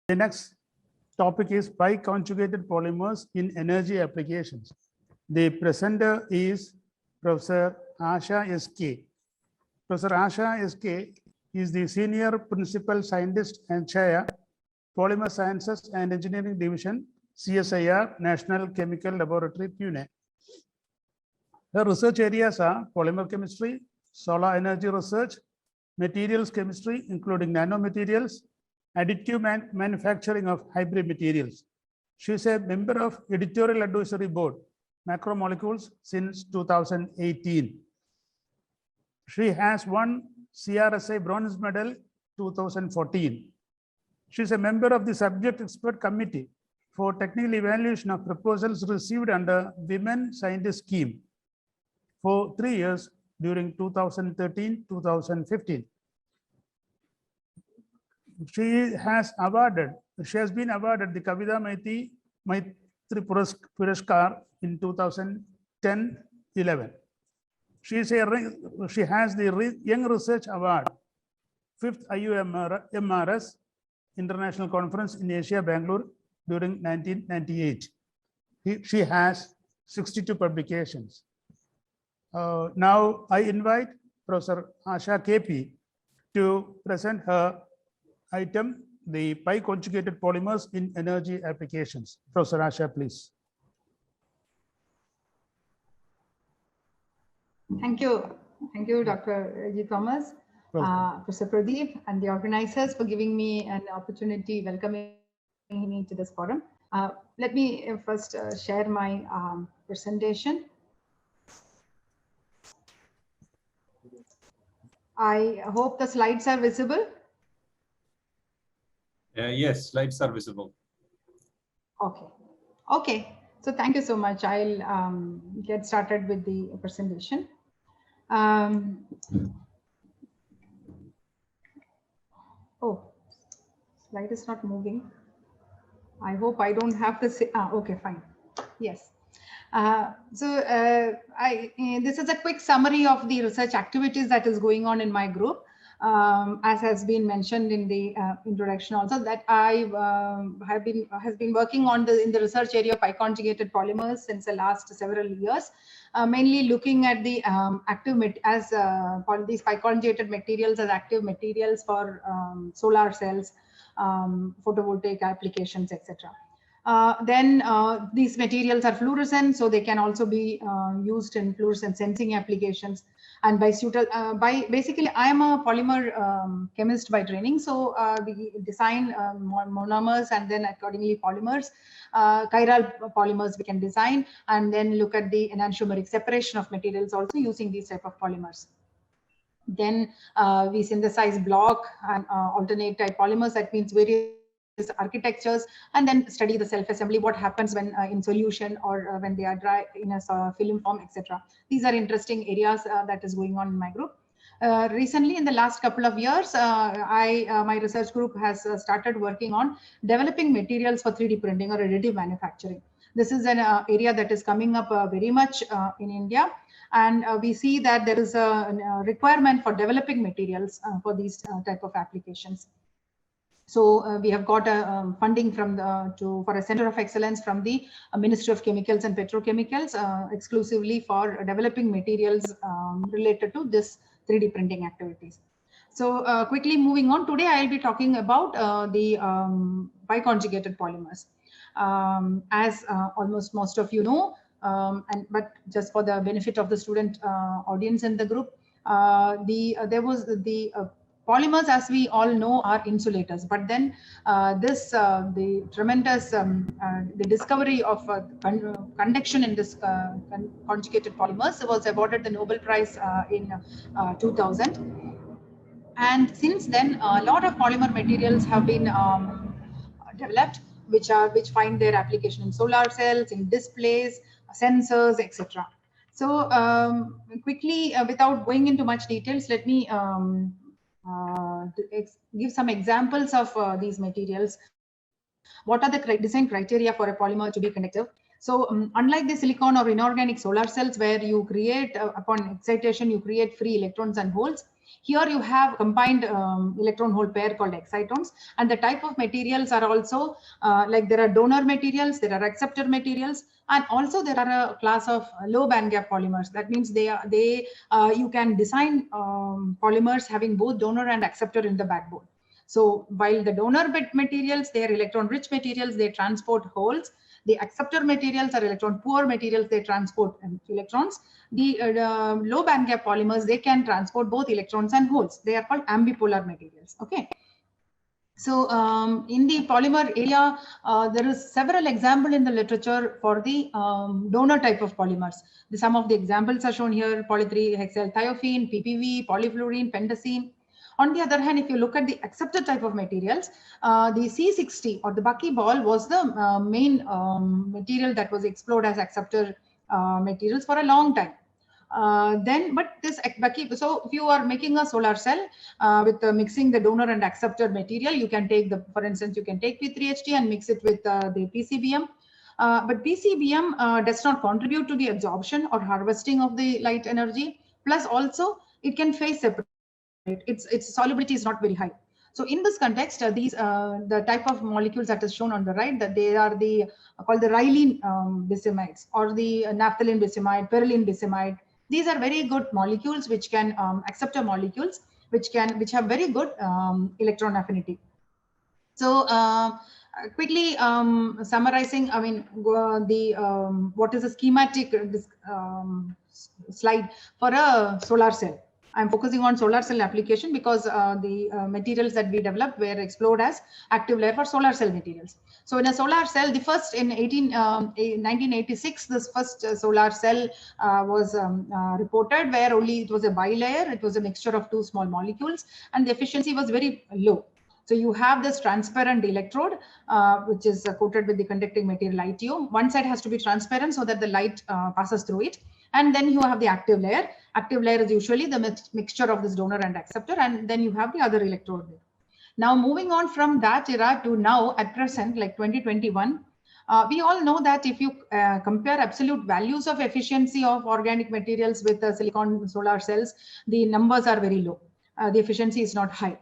The next topic is pi-conjugated polymers in energy applications. The presenter is Professor Asha S.K. Professor Asha S.K. is the Senior Principal Scientist and Chair, Polymer Sciences and Engineering Division, CSIR, National Chemical Laboratory, Pune. Her research areas are polymer chemistry, solar energy research, materials chemistry, including nanomaterials, additive manufacturing of hybrid materials. She is a member of Editorial Advisory Board, Macromolecules, since 2018. She has won CRSI Bronze Medal 2014. She is a member of the Subject Expert Committee for Technical Evaluation of Proposals received under Women Scientist Scheme for 3 years during 2013-2015. She has been awarded the Kavita Maitri Puraskar in 2010-11. She has the Young Research Award, 5th IUMRS International Conference in Asia, Bangalore, during 1998. She has 62 publications. Now I invite Professor Asha KP to present her item, the pi-conjugated polymers in energy applications. Professor Asha, please. Thank you, Dr. G. Thomas, Professor Pradeep, and the organizers for giving me an opportunity, welcoming me to this forum. Let me first share my presentation. I hope the slides are visible. Yes, slides are visible. Okay. So thank you so much. I'll get started with the presentation. Oh, slide is not moving. I hope I don't have to say. Okay, fine. Yes. This is a quick summary of the research activities that is going on in my group. As has been mentioned in the introduction also, that I has been working on in the research area of pi-conjugated polymers since the last several years, mainly looking at the these pi-conjugated materials as active materials for solar cells, photovoltaic applications, etc. These materials are fluorescent, so they can also be used in fluorescent sensing applications. And basically, I am a polymer chemist by training, so we design monomers and then accordingly polymers. Chiral polymers we can design, and then look at the enantiomeric separation of materials also using these type of polymers. Then we synthesize block and alternate type polymers, that means various architectures, and then study the self-assembly, what happens when in solution or when they are dry in a film form, etc. These are interesting areas that is going on in my group. Recently, in the last couple of years, my research group has started working on developing materials for 3D printing or additive manufacturing. This is an area that is coming up very much in India, and we see that there is a requirement for developing materials for these type of applications. So we have got a funding from for a center of excellence from the Ministry of Chemicals and Petrochemicals exclusively for developing materials related to this 3D printing activities. So quickly moving on, today I will be talking about the pi-conjugated polymers. As almost most of you know, but just for the benefit of the student audience in the group, polymers, as we all know, are insulators. But then the tremendous the discovery of conduction in this conjugated polymers was awarded the Nobel Prize in 2000. And since then, a lot of polymer materials have been developed, which find their application in solar cells, in displays, sensors, etc. So quickly, without going into much details, let me give some examples of these materials. What are the design criteria for a polymer to be conductive? So unlike the silicon or inorganic solar cells, where you create upon excitation you create free electrons and holes, Here you have combined electron hole pair called excitons, and the type of materials are also like there are donor materials, there are acceptor materials, and also there are a class of low band gap polymers. That means you can design polymers having both donor and acceptor in the backbone. So while the donor bit materials, they are electron rich materials, they transport holes. The acceptor materials are electron poor materials, they transport electrons. The low band gap polymers, they can transport both electrons and holes. They are called ambipolar materials. Okay. So in the polymer area, there is several examples in the literature for the donor type of polymers. Some of the examples are shown here: poly3-hexyl thiophene, PPV, polyfluorine, pentacene. On the other hand, if you look at the acceptor type of materials, the C60 or the buckyball was the main material that was explored as acceptor materials for a long time. But this so if you are making a solar cell with mixing the donor and acceptor material, you can take for instance, you can take P3HT and mix it with the PCBM. But PCBM does not contribute to the absorption or harvesting of the light energy. Plus also it can phase separate. Its solubility is not very high. So in this context, the type of molecules that is shown on the right, that they are called the Rylene bicimides or the naphthalene bicimide, perylene bicimide. These are very good molecules which can acceptor molecules which have very good electron affinity. So quickly summarizing, I mean what is a schematic slide for a solar cell. I'm focusing on solar cell application because the materials that we developed were explored as active layer for solar cell materials. So in a solar cell, the first in 1986, this first solar cell was reported where only it was a bilayer. It was a mixture of two small molecules and the efficiency was very low. So you have this transparent electrode, which is coated with the conducting material ITO. One side has to be transparent so that the light passes through it. And then you have the active layer. Active layer is usually the mixture of this donor and acceptor, and then you have the other electrode there. Now moving on from that era to now at present, like 2021, we all know that if you compare absolute values of efficiency of organic materials with silicon solar cells, the numbers are very low. The efficiency is not high.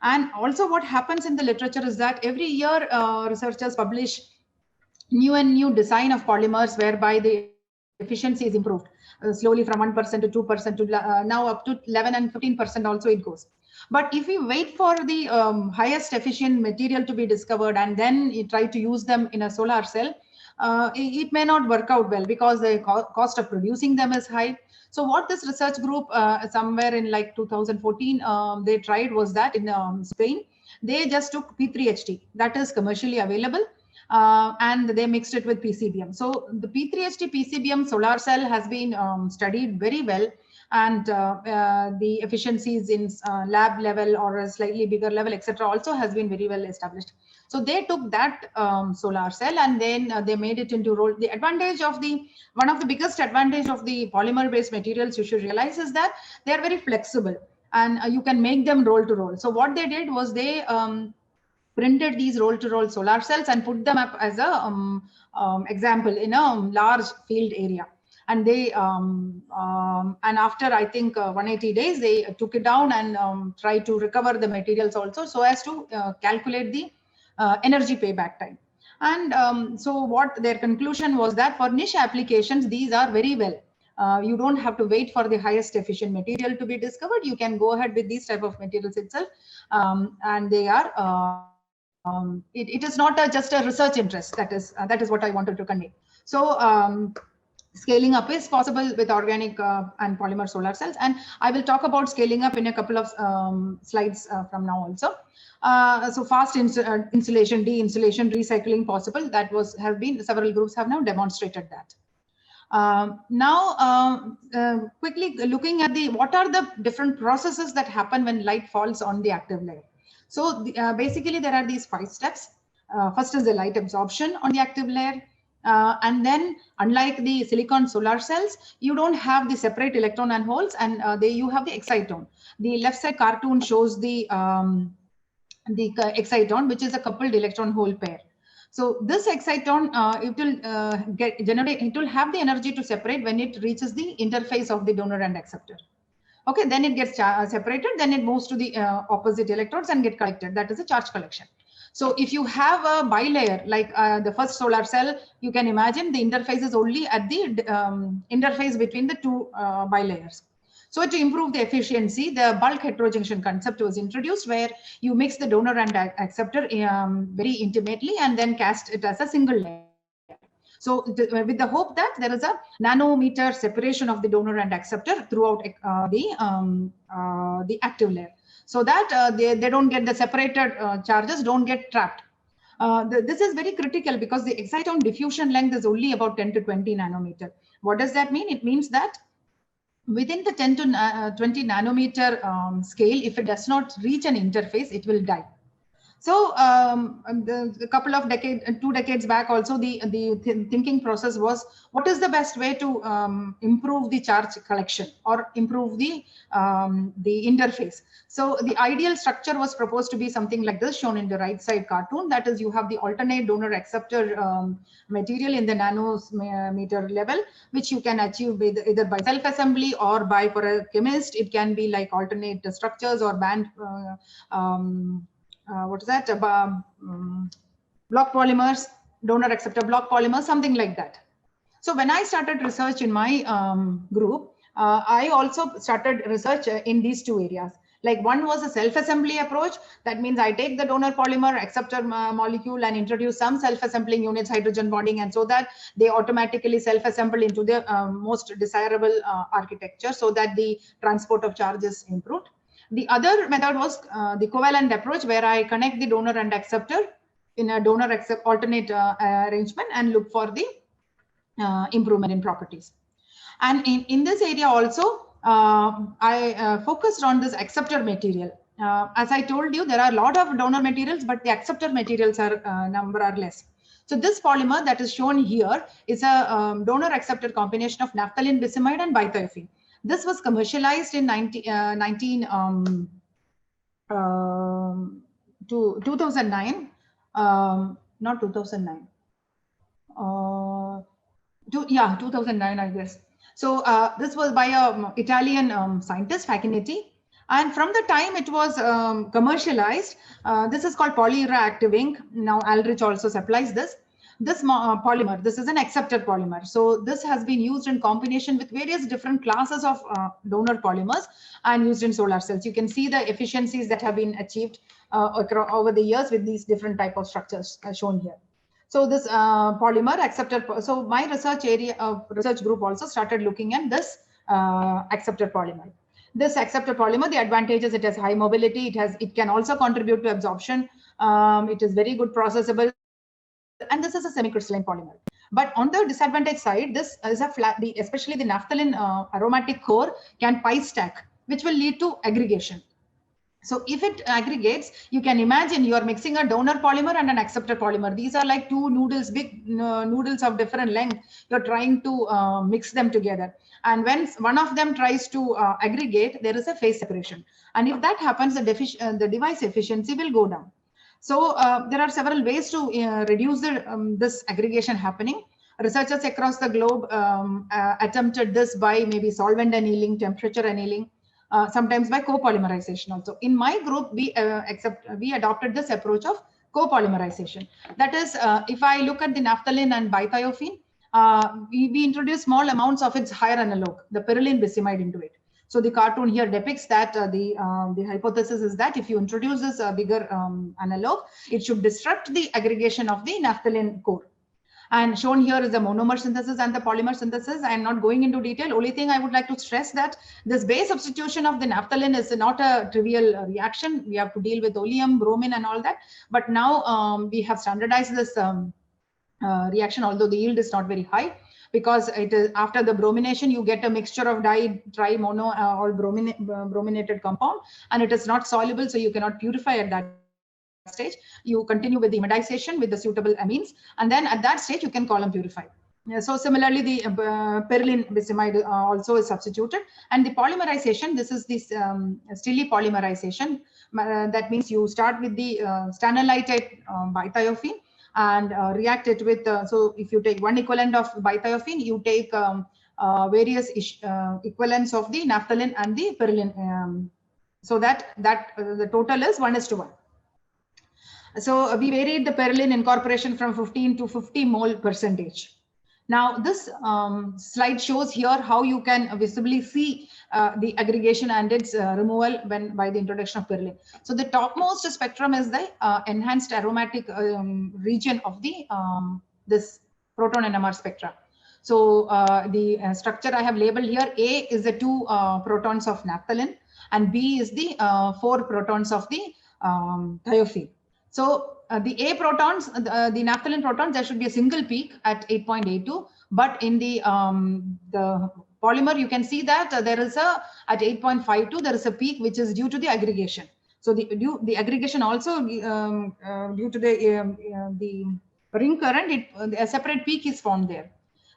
And also what happens in the literature is that every year researchers publish new and new design of polymers whereby the efficiency is improved slowly from 1% to 2% to now up to 11 and 15% also it goes. But if you wait for the highest efficient material to be discovered and then you try to use them in a solar cell, it may not work out well because the cost of producing them is high. So what this research group somewhere in like 2014 they tried was that in Spain, they just took P3HT that is commercially available and they mixed it with PCBM. So the P3HT PCBM solar cell has been studied very well, and the efficiencies in lab level or a slightly bigger level, etc., also has been very well established. So they took that solar cell and then they made it into roll. The advantage of one of the biggest advantage of the polymer based materials you should realize is that they are very flexible and you can make them roll to roll. So what they did was they printed these roll-to-roll solar cells and put them up as a example in a large field area. And they and after I think 180 days, they took it down and tried to recover the materials also so as to calculate the energy payback time. And so what their conclusion was that for niche applications, these are very well. You don't have to wait for the highest efficient material to be discovered. You can go ahead with these type of materials itself, and they are. It is not just a research interest. That is what I wanted to convey. So scaling up is possible with organic and polymer solar cells, and I will talk about scaling up in a couple of slides from now also. So fast insulation, de-insulation, recycling possible. That have been several groups have now demonstrated that. Now, quickly looking at what are the different processes that happen when light falls on the active layer. So basically there are these 5 steps. First is the light absorption on the active layer. And then unlike the silicon solar cells, you don't have the separate electron and holes, and you have the exciton. The left side cartoon shows the exciton, which is a coupled electron hole pair. So this exciton, it will have the energy to separate when it reaches the interface of the donor and acceptor. Okay, then it gets separated, then it moves to the opposite electrodes and get collected. That is a charge collection. So if you have a bilayer, like the first solar cell, you can imagine the interface is only at the interface between the two bilayers. So to improve the efficiency, the bulk heterojunction concept was introduced, where you mix the donor and acceptor very intimately and then cast it as a single layer. So with the hope that there is a nanometer separation of the donor and acceptor throughout the active layer, so that they don't get the separated charges, don't get trapped. This is very critical because the exciton diffusion length is only about 10 to 20 nanometer. What does that mean? It means that within the 10 to 20 nanometer scale, if it does not reach an interface, it will die. So a couple of decades, 2 decades back, also the thinking process was, what is the best way to improve the charge collection or improve the interface? So the ideal structure was proposed to be something like this, shown in the right side cartoon. That is, you have the alternate donor acceptor material in the nanometer level, which you can achieve with either by self-assembly or by, for a chemist, it can be like alternate structures or band. What is that? Block polymers, donor acceptor block polymers, something like that. So when I started research in my group, I also started research in these two areas. Like, one was a self-assembly approach. That means I take the donor polymer acceptor molecule and introduce some self-assembling units, hydrogen bonding, and so that they automatically self-assemble into the most desirable architecture, so that the transport of charge is improved. The other method was the covalent approach, where I connect the donor and acceptor in a donor alternate arrangement and look for the improvement in properties. And in this area also, I focused on this acceptor material. As I told you, there are a lot of donor materials, but the acceptor materials are number are less. So this polymer that is shown here is a donor acceptor combination of naphthalene bicimide and bithiophenol. This was commercialized in 2009, not 2009. 2009, I guess. So this was by a Italian scientist, Facchinetti. And from the time it was commercialized, this is called polyreactive ink. Now Aldrich also supplies this. This polymer, this is an acceptor polymer. So this has been used in combination with various different classes of donor polymers and used in solar cells. You can see the efficiencies that have been achieved over the years with these different type of structures shown here. So this polymer acceptor, so my research group also started looking at this acceptor polymer. This acceptor polymer, the advantage is it has high mobility, it can also contribute to absorption, it is very good processable, and this is a semi-crystalline polymer. But on the disadvantage side, this is a flat, especially the naphthalene aromatic core can pi stack, which will lead to aggregation. So if it aggregates, you can imagine you are mixing a donor polymer and an acceptor polymer. These are like two noodles, big noodles of different length. You're trying to mix them together. And when one of them tries to aggregate, there is a phase separation. And if that happens, the device efficiency will go down. So there are several ways to reduce this aggregation happening. Researchers across the globe attempted this by maybe solvent annealing, temperature annealing, sometimes by copolymerization also. In my group, we adopted this approach of copolymerization. That is, if I look at the naphthalene and bithiophenol, we introduce small amounts of its higher analog, the pyrrolene bicimide, into it. So the cartoon here depicts that the hypothesis is that if you introduce this bigger analog, it should disrupt the aggregation of the naphthalene core. And shown here is the monomer synthesis and the polymer synthesis. I am not going into detail. Only thing I would like to stress that this base substitution of the naphthalene is not a trivial reaction. We have to deal with oleum, bromine, and all that. But now we have standardized this reaction, although the yield is not very high, because it is after the bromination, you get a mixture of tri-mono or brominated compound, and it is not soluble, so you cannot purify at that stage. You continue with the imidization with the suitable amines, and then at that stage you can column purify. So similarly, the pyrrolene bicimide also is substituted, and the polymerization, this is this Stille polymerization. That means you start with the stannilated bithiophenol and react it with, so if you take one equivalent of bithiophenol, you take various equivalents of the naphthalene and the perilene, so that the total is 1:1. So we varied the perilene incorporation from 15 to 50 mole percentage. Now this slide shows here how you can visibly see the aggregation and its removal by the introduction of perilene. So the topmost spectrum is the enhanced aromatic region of the this proton NMR spectra. So the structure I have labeled here, A is the 2 protons of naphthalene and B is the 4 protons of the thiophene. So the A protons, the naphthalene protons, there should be a single peak at 8.82, but in the polymer you can see that there is at 8.52 there is a peak which is due to the aggregation. So the aggregation also due to the ring current, a separate peak is formed there.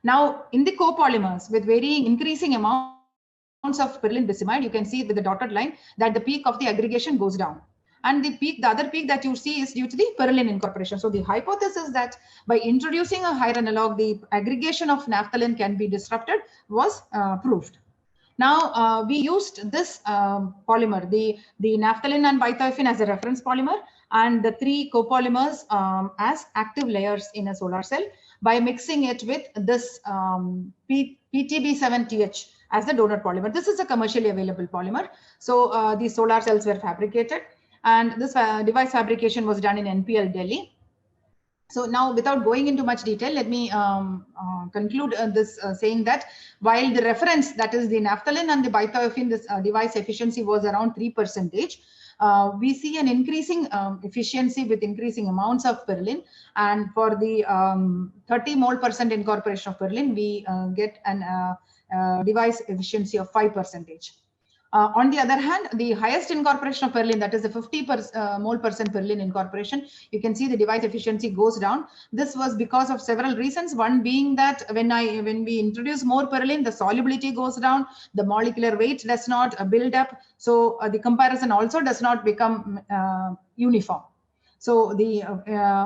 Now in the copolymers with varying increasing amounts of perilene decimide, you can see with the dotted line that the peak of the aggregation goes down. And the other peak that you see is due to the perilene incorporation. So the hypothesis that by introducing a higher analog, the aggregation of naphthalene can be disrupted was proved. Now we used this polymer, the naphthalene and bithiophene as a reference polymer, and the 3 copolymers as active layers in a solar cell by mixing it with this PTB7TH as the donor polymer. This is a commercially available polymer. So the solar cells were fabricated. And this device fabrication was done in NPL Delhi. So now, without going into much detail, let me conclude this saying that while the reference, that is the naphthalene and the bithiophene, this device efficiency was around 3%, we see an increasing efficiency with increasing amounts of perilene. And for the 30 mole % incorporation of perilene, we get an device efficiency of 5%. On the other hand, the highest incorporation of perilene, that is the 50 mole % perilene incorporation, you can see the device efficiency goes down. This was because of several reasons. One being that when we introduce more perilene, the solubility goes down, the molecular weight does not build up. So the comparison also does not become uniform. So the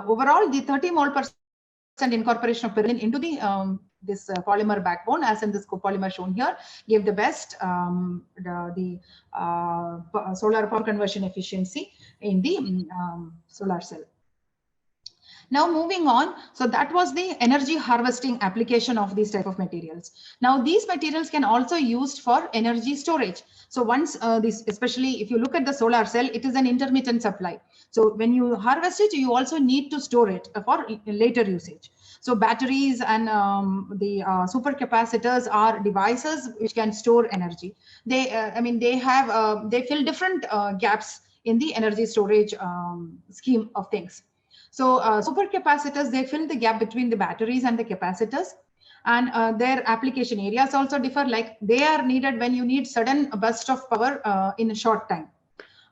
overall, the 30 mole % incorporation of perilene into the this polymer backbone, as in this copolymer shown here, gave the best solar power conversion efficiency in the solar cell. Now moving on, so that was the energy harvesting application of these type of materials. Now these materials can also used for energy storage. So once especially if you look at the solar cell, it is an intermittent supply. So when you harvest it, you also need to store it for later usage. So batteries and the supercapacitors are devices which can store energy. They fill different gaps in the energy storage scheme of things. So supercapacitors, they fill the gap between the batteries and the capacitors, and their application areas also differ. Like they are needed when you need sudden burst of power in a short time.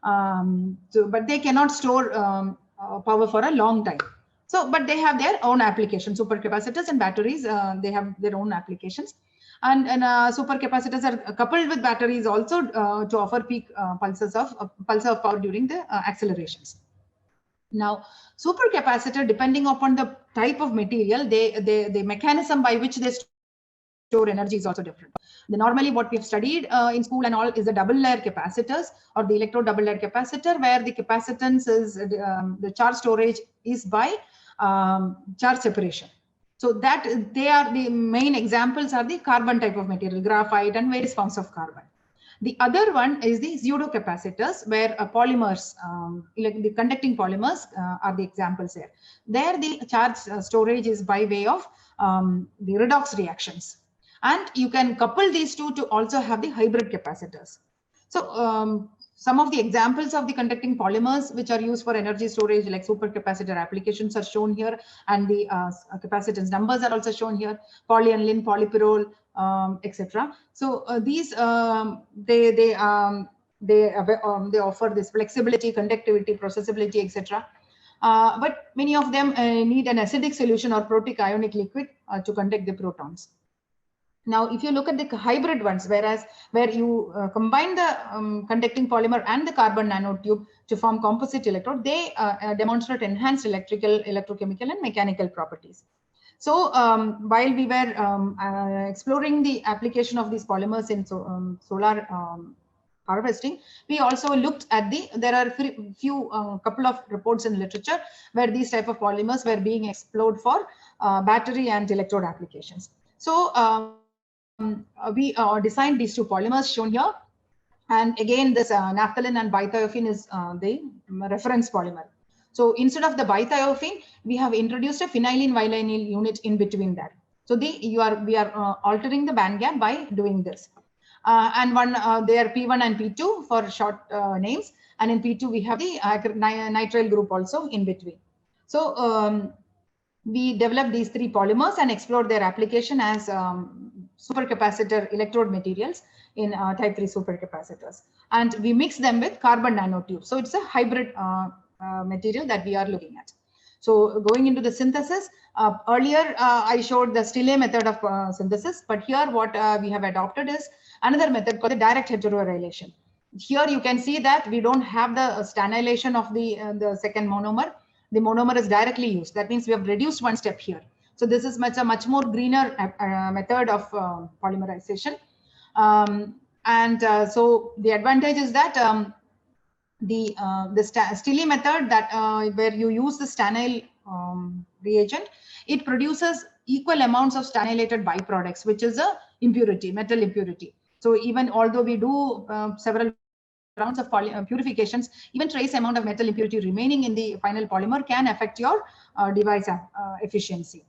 But they cannot store power for a long time. So, but they have their own applications. Supercapacitors and batteries, they have their own applications. And supercapacitors are coupled with batteries also to offer peak pulse of power during the accelerations. Now, supercapacitor, depending upon the type of material, the mechanism by which they store energy is also different. Normally what we've studied in school and all is the double layer capacitors or the electrode double layer capacitor, where the capacitance is the charge storage is by charge separation. So that they are the main examples are the carbon type of material, graphite and various forms of carbon. The other one is the pseudocapacitors, where polymers, like the conducting polymers are the examples here. There the charge storage is by way of the redox reactions. And you can couple these two to also have the hybrid capacitors. So some of the examples of the conducting polymers which are used for energy storage, like supercapacitor applications, are shown here, and the capacitance numbers are also shown here: polyaniline, polypyrrole, etc. So these they offer this flexibility, conductivity, processability, etc. But many of them need an acidic solution or protic ionic liquid to conduct the protons. Now, if you look at the hybrid ones, where you combine the conducting polymer and the carbon nanotube to form composite electrode, they demonstrate enhanced electrical, electrochemical, and mechanical properties. So while we were exploring the application of these polymers in solar harvesting, we also looked at there are few couple of reports in literature where these type of polymers were being explored for battery and electrode applications. So we designed these two polymers shown here. And again, this naphthalene and bithiophene is the reference polymer. So instead of the bithiophene, we have introduced a phenylene vinyl unit in between that. So we are altering the band gap by doing this. And they are P1 and P2 for short names. And in P2, we have the nitrile group also in between. So we developed these three polymers and explored their application as supercapacitor electrode materials in type 3 supercapacitors. And we mix them with carbon nanotubes. So it's a hybrid material that we are looking at. So going into the synthesis, earlier I showed the Stille method of synthesis, but here what we have adopted is another method called the direct heteroarylation. Here you can see that we don't have the stannylation of the second monomer. The monomer is directly used. That means we have reduced one step here. So this is a much more greener method of polymerization. So the advantage is that the Stille method that where you use the stanyl reagent, it produces equal amounts of stanylated byproducts, which is a impurity, metal impurity. So even although we do several rounds of purifications, even trace amount of metal impurity remaining in the final polymer can affect your device efficiency.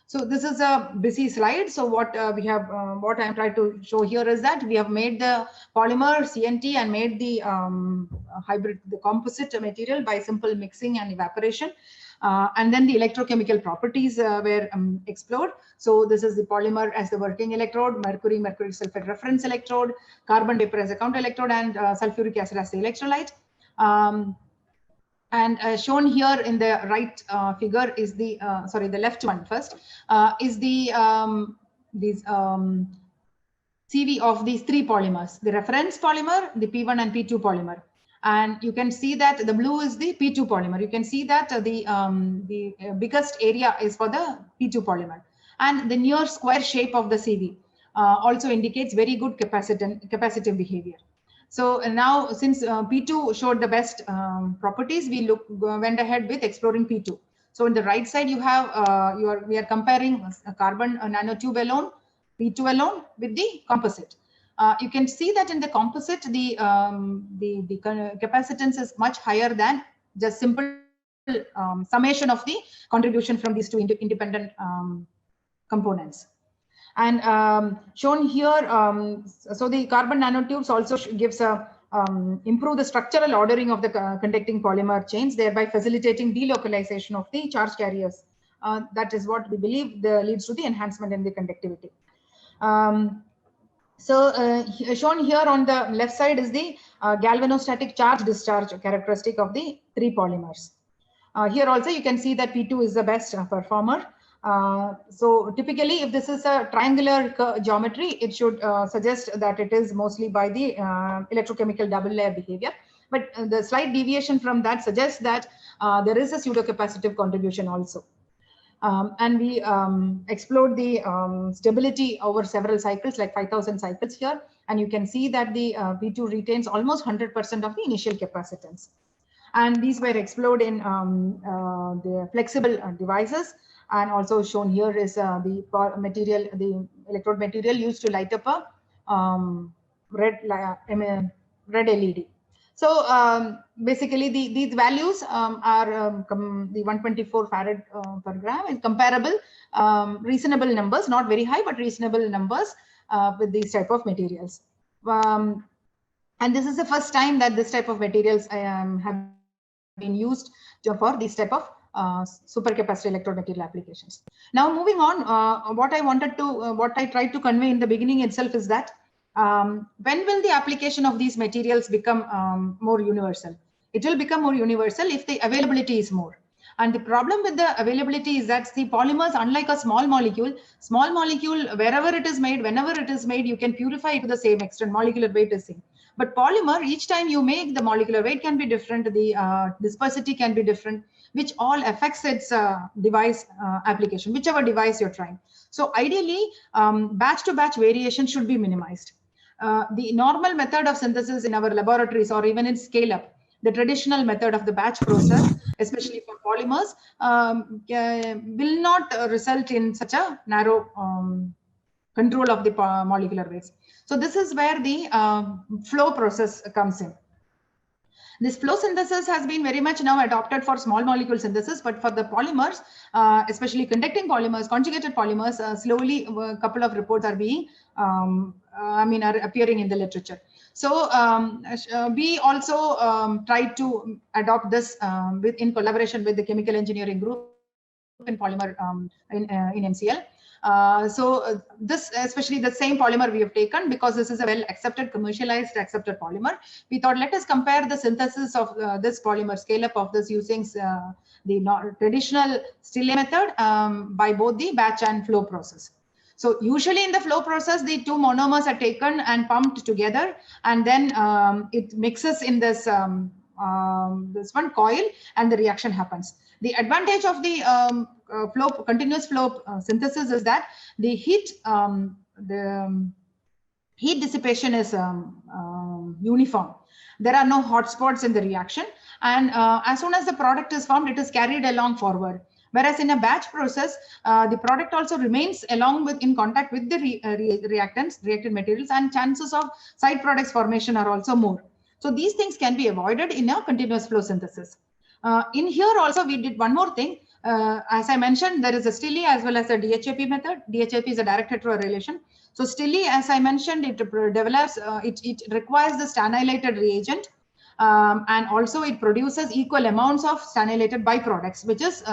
So this is a busy slide. So what what I'm trying to show here is that we have made the polymer CNT and made the hybrid, the composite material by simple mixing and evaporation. And then the electrochemical properties were explored. So this is the polymer as the working electrode, mercury sulfate reference electrode, carbon vapor as a counter electrode, and sulfuric acid as the electrolyte. And shown here in the right figure is the, the left one first, is the CV of these three polymers, the reference polymer, the P1 and P2 polymer. And you can see that the blue is the P2 polymer. You can see that the biggest area is for the P2 polymer. And the near square shape of the CV also indicates very good capacitive behavior. So now, since P2 showed the best properties, we went ahead with exploring P2. So on the right side, you have we are comparing a carbon nanotube alone, P2 alone with the composite. You can see that in the composite, the capacitance is much higher than just simple summation of the contribution from these two independent components. And shown here, so the carbon nanotubes also gives a improve the structural ordering of the conducting polymer chains, thereby facilitating delocalization of the charge carriers. That is what we believe leads to the enhancement in the conductivity. Shown here on the left side is the galvanostatic charge discharge characteristic of the three polymers. Here also you can see that P2 is the best performer. So typically, if this is a triangular geometry, it should suggest that it is mostly by the electrochemical double layer behavior. But the slight deviation from that suggests that there is a pseudocapacitive contribution also. And we explored the stability over several cycles, like 5,000 cycles here. And you can see that the P2 retains almost 100% of the initial capacitance. And these were explored in the flexible devices. And also shown here is the material, the electrode material used to light up a red LED. So basically, these values are the 124 farad per gram and comparable, reasonable numbers, not very high, but reasonable numbers with these type of materials. And this is the first time that this type of materials have been used for these type of supercapacitor electrode material applications. Now moving on, what I tried to convey in the beginning itself is that when will the application of these materials become more universal? It will become more universal if the availability is more. And the problem with the availability is that the polymers, unlike a small molecule, wherever it is made, whenever it is made, you can purify it to the same extent, molecular weight is same. But polymer, each time you make, the molecular weight can be different, the dispersity can be different, which all affects its device application, whichever device you're trying. So ideally, batch to batch variation should be minimized. The normal method of synthesis in our laboratories or even in scale up, the traditional method of the batch process, especially for polymers, will not result in such a narrow control of the molecular weights. So this is where the flow process comes in. This flow synthesis has been very much now adopted for small molecule synthesis, but for the polymers, especially conducting polymers, conjugated polymers, slowly a couple of reports are being, are appearing in the literature. So we also tried to adopt this in collaboration with the chemical engineering group in polymer in NCL. This, especially the same polymer we have taken, because this is a well accepted, commercialized, accepted polymer. We thought, let us compare the synthesis of this polymer, scale up of this using the traditional Stille method by both the batch and flow process. So usually in the flow process, the two monomers are taken and pumped together, and then it mixes in this this one coil, and the reaction happens. The advantage of the continuous flow synthesis is that the heat dissipation is uniform. There are no hot spots in the reaction, and as soon as the product is formed, it is carried along forward. Whereas in a batch process, the product also remains in contact with the reacted materials, and chances of side products formation are also more. So these things can be avoided in a continuous flow synthesis. In here also, we did one more thing. As I mentioned, there is a Stille as well as a DHAP method. DHAP is a direct heteroarylation. So Stille, as I mentioned, it develops, it requires the stanylated reagent. And also it produces equal amounts of stanylated byproducts, which is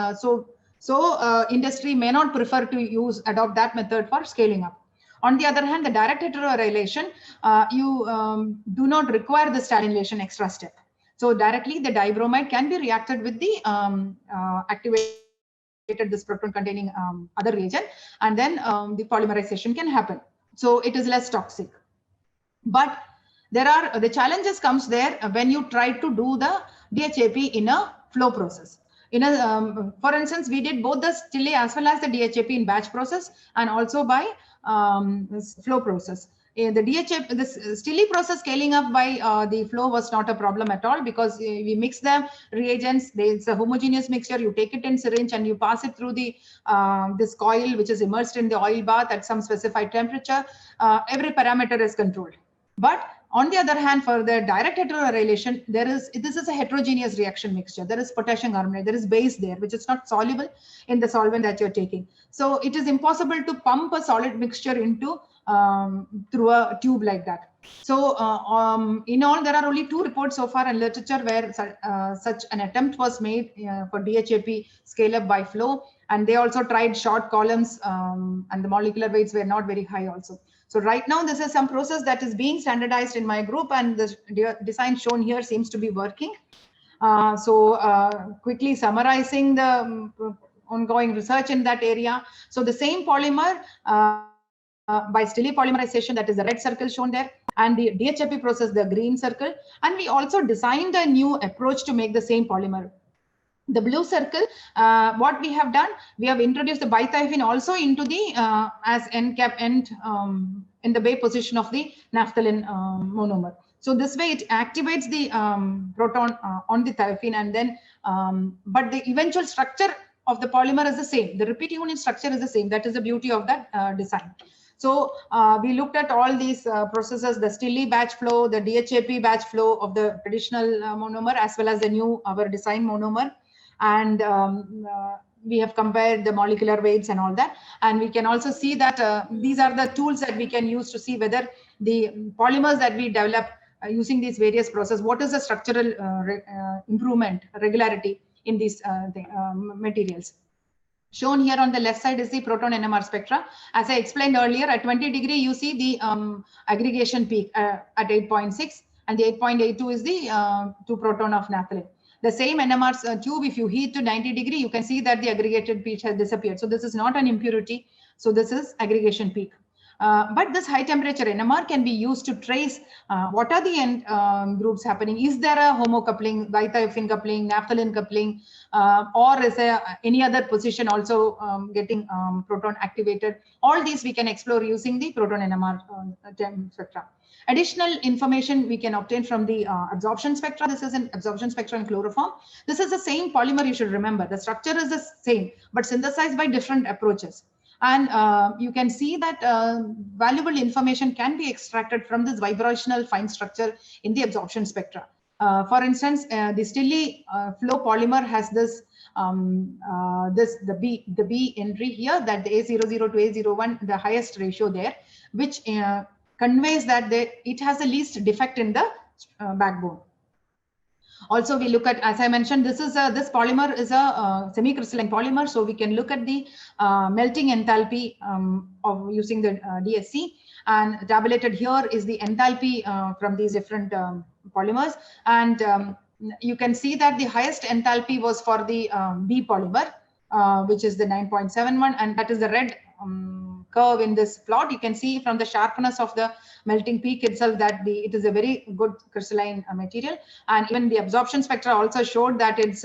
industry may not prefer to adopt that method for scaling up. On the other hand, the direct heteroarylation, you do not require the stannylation extra step. So directly the dibromide can be reacted with the activated this proton containing other reagent, and then the polymerization can happen. So it is less toxic. But there are the challenges comes there when you try to do the DHAP in a flow process. In a, for instance, we did both the Stille as well as the DHAP in batch process and also by flow process. The DHAP, this Stille process scaling up by the flow was not a problem at all, because we mix the reagents. It's a homogeneous mixture. You take it in syringe and you pass it through the this coil, which is immersed in the oil bath at some specified temperature. Every parameter is controlled. But on the other hand, for the direct heteroarylation, this is a heterogeneous reaction mixture. There is potassium carbonate, there is base there, which is not soluble in the solvent that you're taking. So it is impossible to pump a solid mixture into through a tube like that. So in all, there are only 2 reports so far in literature where such an attempt was made for DHAP scale up by flow, and they also tried short columns, and the molecular weights were not very high also. So right now, this is some process that is being standardized in my group, and the design shown here seems to be working. Quickly summarizing the ongoing research in that area. So the same polymer by Stille polymerization, that is the red circle shown there, and the DHAP process, the green circle. And we also designed a new approach to make the same polymer. The blue circle, what we have done, we have introduced the bithiophene also into the as end cap end in the bay position of the naphthalene monomer. So this way it activates the proton on the thiophene, and then but the eventual structure of the polymer is the same. The repeat unit structure is the same. That is the beauty of that design. So we looked at all these processes, the Stille batch flow, the DHAP batch flow of the traditional monomer, as well as the new our design monomer. And we have compared the molecular weights and all that. And we can also see that these are the tools that we can use to see whether the polymers that we develop using these various processes, what is the structural improvement, regularity in these materials. Shown here on the left side is the proton NMR spectra. As I explained earlier, at 20 degree, you see the aggregation peak at 8.6, and the 8.82 is the 2 proton of naphthalene. The same NMR tube, if you heat to 90 degree, you can see that the aggregated peak has disappeared. So this is not an impurity. So this is aggregation peak. But this high temperature NMR can be used to trace what are the end groups happening. Is there a homocoupling, dithiophenol coupling, naphthalene coupling, or is there any other position also getting proton activated? All these we can explore using the proton NMR spectra. Additional information we can obtain from the absorption spectra. This is an absorption spectra in chloroform. This is the same polymer, you should remember. The structure is the same, but synthesized by different approaches. And you can see that valuable information can be extracted from this vibrational fine structure in the absorption spectra. For instance, the Stille flow polymer has this the B entry here, that the A00 to A01, the highest ratio there, which conveys that it has the least defect in the backbone. Also, we look at, as I mentioned, this polymer is a semi-crystalline polymer, so we can look at the melting enthalpy of using the DSC, and tabulated here is the enthalpy from these different polymers, and you can see that the highest enthalpy was for the B polymer, which is the 9.71, and that is the red curve in this plot. You can see from the sharpness of the melting peak itself that it is a very good crystalline material, and even the absorption spectra also showed that it's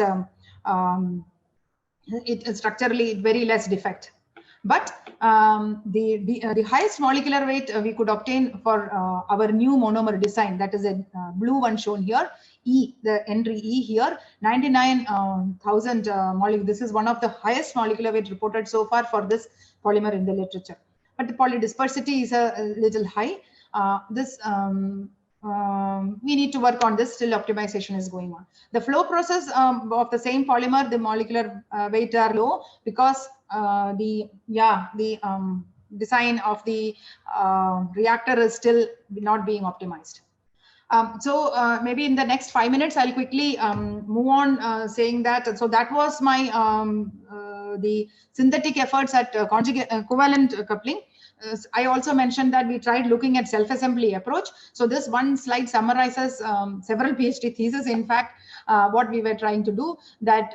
it is structurally very less defect. But the highest molecular weight we could obtain for our new monomer design, that is a blue one shown here, E, the entry E here, 99,000 molecule. This is one of the highest molecular weight reported so far for this polymer in the literature. But the polydispersity is a little high. We need to work on this, still optimization is going on. The flow process of the same polymer, the molecular weight are low because the design of the reactor is still not being optimized. So maybe in the next 5 minutes, I'll quickly move on saying that. So that was my the synthetic efforts at covalent coupling. I also mentioned that we tried looking at self-assembly approach. So this one slide summarizes several PhD theses. In fact, what we were trying to do, that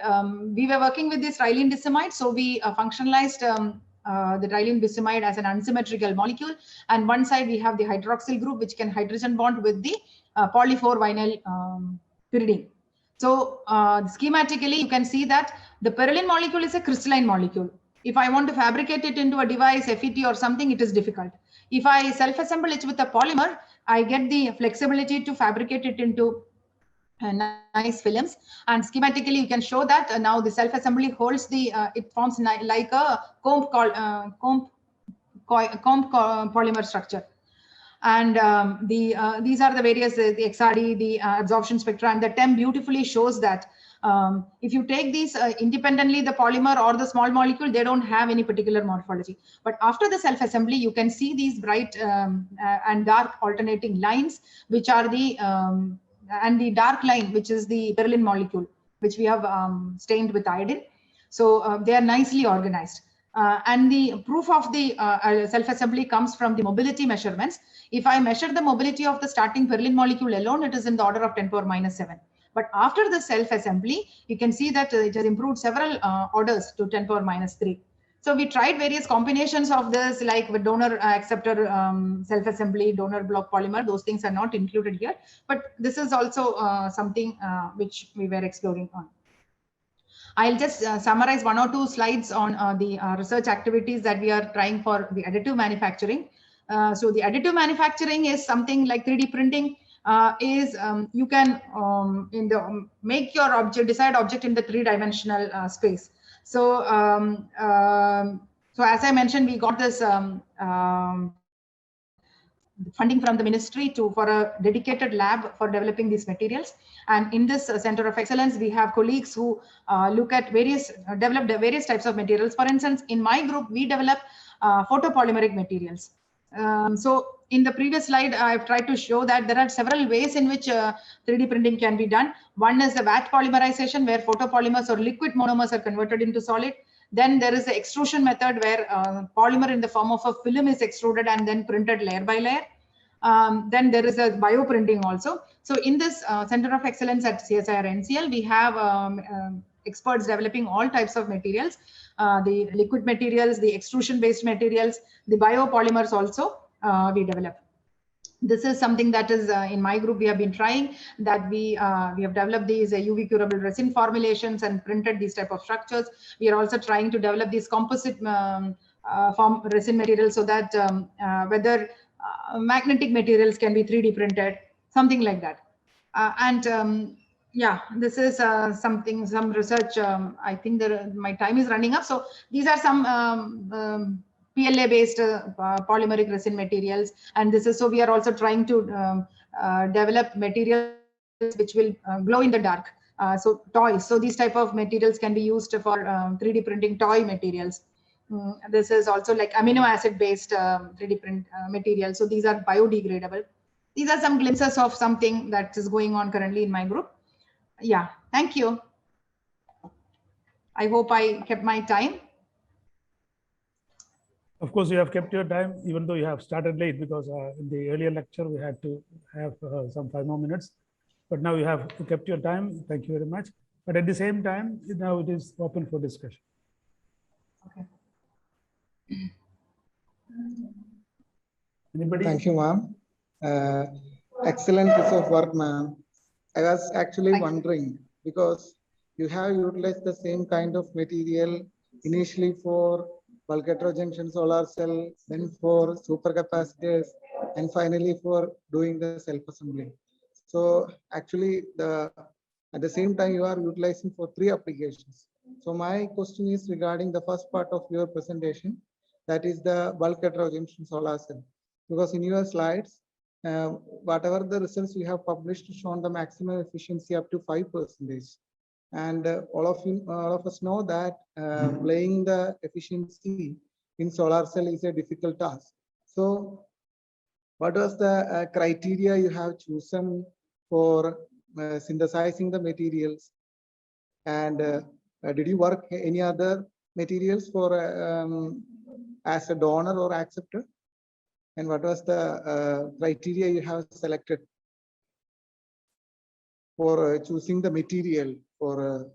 we were working with this trilene decimide. So we functionalized the trilene decimide as an unsymmetrical molecule. And one side we have the hydroxyl group, which can hydrogen bond with the poly-4-vinyl pyridine. So schematically, you can see that the perylene molecule is a crystalline molecule. If I want to fabricate it into a device, FET or something, it is difficult. If I self-assemble it with a polymer, I get the flexibility to fabricate it into nice films. And schematically, you can show that now the self-assembly holds the, it forms like a comb polymer structure. And these are the various, the XRD, the absorption spectra, and the TEM beautifully shows that if you take these independently, the polymer or the small molecule, they don't have any particular morphology. But after the self-assembly, you can see these bright and dark alternating lines, which are the, and the dark line, which is the perylene molecule, which we have stained with iodine. So they are nicely organized. And the proof of the self-assembly comes from the mobility measurements. If I measure the mobility of the starting perylene molecule alone, it is in the order of 10⁻⁷. But after the self-assembly, you can see that it has improved several orders to 10⁻�3. So we tried various combinations of this, like with donor acceptor self-assembly, donor block polymer. Those things are not included here. But this is also something which we were exploring on. I'll just summarize 1 or 2 slides on the research activities that we are trying for the additive manufacturing. So the additive manufacturing is something like 3D printing. You can make your object, desired object in the 3-dimensional space. So, so as I mentioned, we got this funding from the ministry for a dedicated lab for developing these materials. And in this center of excellence, we have colleagues who look at develop various types of materials. For instance, in my group, we develop photopolymeric materials. So in the previous slide, I've tried to show that there are several ways in which 3D printing can be done. One is the vat polymerization, where photopolymers or liquid monomers are converted into solid. Then there is the extrusion method, where polymer in the form of a film is extruded and then printed layer by layer. Then there is a bioprinting also. So in this Center of Excellence at CSIR NCL, we have experts developing all types of materials. the liquid materials, the extrusion-based materials, the biopolymers also we develop. This is something that is in my group we have been trying, that we have developed these UV curable resin formulations and printed these type of structures. We are also trying to develop these composite form resin materials, so that whether magnetic materials can be 3D printed, something like that. Yeah, this is some research. I think my time is running up. So these are some PLA-based polymeric resin materials, and this is, so we are also trying to develop materials which will glow in the dark. So toys. So these type of materials can be used for 3D printing toy materials. This is also like amino acid based 3D print materials. So these are biodegradable. These are some glimpses of something that is going on currently in my group. Yeah, thank you. I hope I kept my time. Of course, you have kept your time, even though you have started late, because in the earlier lecture, we had to have some 5 more minutes. But now you have kept your time. Thank you very much. But at the same time, now it is open for discussion. Okay. Anybody? Thank you, ma'am. Excellent piece of work, ma'am. I was actually Thank you. wondering, because you have utilized the same kind of material initially for bulk heterojunction solar cell, then for supercapacitors, and finally for doing the self-assembly. So actually, at the same time, you are utilizing for 3 applications. So my question is regarding the first part of your presentation, that is the bulk heterojunction solar cell. Because in your slides, whatever the results you have published shown the maximum efficiency up to 5%. And all of us know that playing the efficiency in solar cell is a difficult task. So what was the criteria you have chosen for synthesizing the materials? And did you work any other materials for as a donor or acceptor? And what was the criteria you have selected for choosing the material for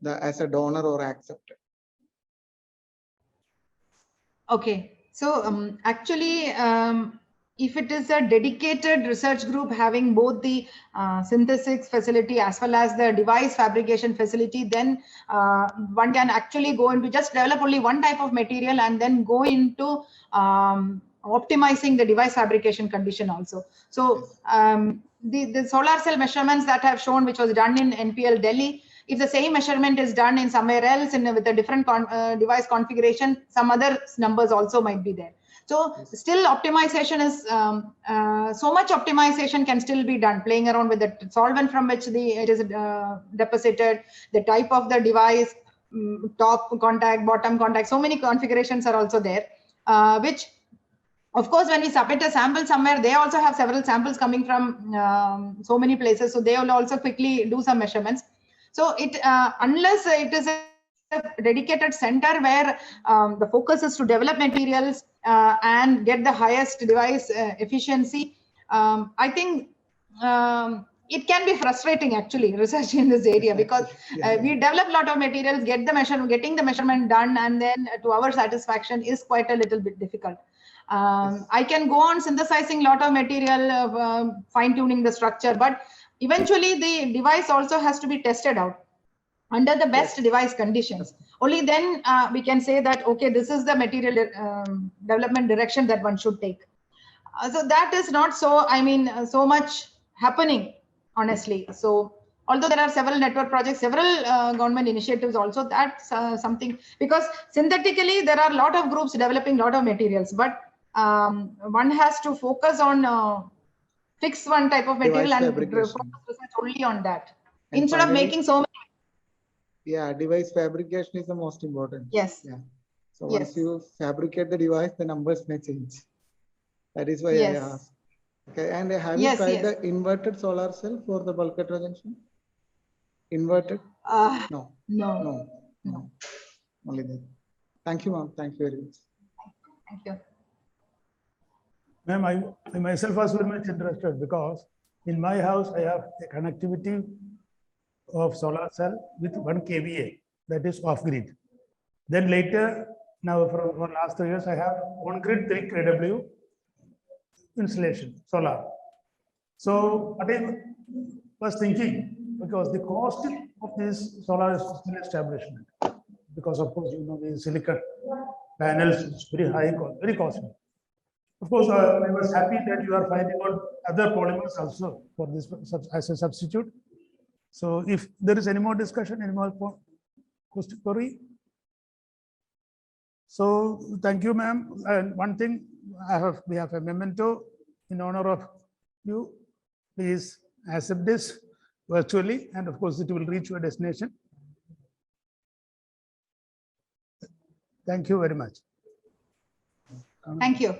as a donor or acceptor? Okay, so actually, if it is a dedicated research group having both the synthesis facility as well as the device fabrication facility, then one can actually go into just develop only one type of material and then go into optimizing the device fabrication condition also. So the solar cell measurements that I have shown, which was done in NPL Delhi, if the same measurement is done in somewhere else with a different device configuration, some other numbers also might be there. So still optimization is, so much optimization can still be done, playing around with the solvent from which it is deposited, the type of the device, top contact, bottom contact, so many configurations are also there, which of course, when we submit a sample somewhere, they also have several samples coming from so many places. So they will also quickly do some measurements. So it unless it is a dedicated center where the focus is to develop materials and get the highest device efficiency, I think it can be frustrating actually research in this area, because we develop a lot of materials, getting the measurement done, and then to our satisfaction is quite a little bit difficult. I can go on synthesizing a lot of material, fine-tuning the structure, but eventually the device also has to be tested out under the best device conditions. Only then we can say that, okay, this is the material development direction that one should take. So that is not so, I mean, so much happening, honestly. So although there are several network projects, several government initiatives also, that's something, because synthetically there are a lot of groups developing a lot of materials, but one has to focus on fix one type of material and focus research only on that, and instead finally, of making so many. Yeah, device fabrication is the most important. Yes. Yeah. So once you fabricate the device, the numbers may change. That is why I asked. Okay, and have you tried the inverted solar cell for the bulk heterojunction? Inverted? No. Only that. Thank you, ma'am. Thank you very much. Thank you. Ma'am, I myself was very much interested, because in my house I have a connectivity of solar cell with 1 kVA. that is off grid. Then later, now for last 3 years, I have on grid 3 kW installation, solar. So what I was thinking, because the cost of this solar is still establishment, because of course, you know, the silicon panels is very high, very costly. Of course, I was happy that you are finding out other polymers also for this as a substitute. So if there is any more discussion, any more question, query? So thank you, ma'am. And one thing we have a memento in honor of you. Please accept this virtually, and of course, it will reach your destination. Thank you very much. Thank you.